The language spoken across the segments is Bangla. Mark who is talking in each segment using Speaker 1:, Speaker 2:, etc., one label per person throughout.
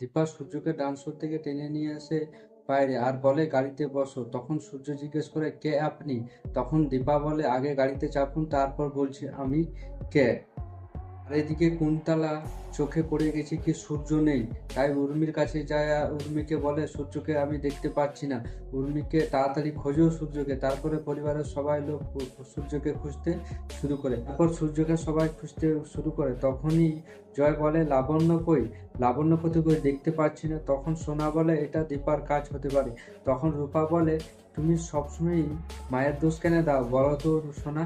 Speaker 1: দীপা সূর্যকে ডান্সর থেকে টেনে নিয়ে আসে বাইরে আর বলে গাড়িতে বসো। তখন সূর্য জিজ্ঞেস করে কে আপনি। তখন দীপা বলে আগে গাড়িতে চাপুন, তারপর বলছি আমি কে। আর এদিকে কুন্তলা চোখে পড়ে গেছে কি সূর্য নেই। তাই উর্মির কাছে যায় আর উর্মিকে বলে সূর্যকে আমি দেখতে পাচ্ছি না। উর্মিকে তাড়াতাড়ি খোঁজো সূর্যকে। তারপরে পরিবারের সবাই লোক সূর্যকে খুঁজতে শুরু করে। তারপর সূর্যকে সবাই খুঁজতে শুরু করে। তখনই জয় বলে লাবণ্য কই। লাবণ্য কোথায় কই দেখতে পাচ্ছি না। তখন সোনা বলে এটা দীপার কাজ হতে পারে। তখন রূপা বলে তুমি সবসময় মায়ের দোষ কেন দাও বলো তো সোনা।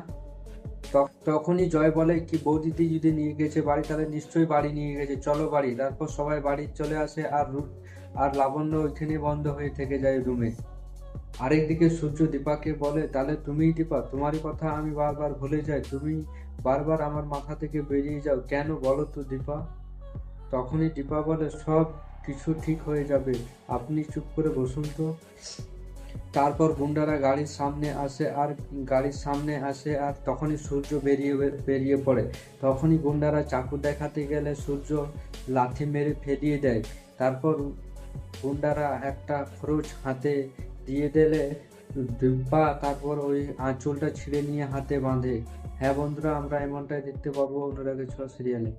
Speaker 1: তখনই জয় বলে কি বৌদিদি যদি নিয়ে গেছে বাড়ি তাহলে নিশ্চয়ই বাড়ি নিয়ে গেছে, চলো বাড়ি। তারপর সবাই বাড়ি চলে আসে আর লাবণ্য ওইখানে বন্ধ হয়ে থেকে যায় রুমে। আরেকদিকে সূর্য দীপাকে বলে তাহলে তুমিই দীপা, তোমারই কথা আমি বারবার ভুলে যাই, তুমি বারবার আমার মাথা থেকে বেরিয়ে যাও কেন বলো তো দীপা। তখনই দীপা বলে সব কিছু ঠিক হয়ে যাবে, আপনি চুপ করে বসুন তো। তারপর গুন্ডারা গাড়ির সামনে আসে আর তখনই সূর্য বেরিয়ে পড়ে। তখনই গুন্ডারা চাকু দেখাতে গেলে সূর্য লাথি মেরে ফেলিয়ে দেয়। তারপর গুন্ডারা একটা খরচ হাতে দিয়ে দিলে দিব্যা তারপর ওই আঁচলটা ছিঁড়ে নিয়ে হাতে বাঁধে। হ্যাঁ বন্ধুরা, আমরা এমনটাই দেখতে পাবো অনুরাগের ছোঁয়া সিরিয়ালে।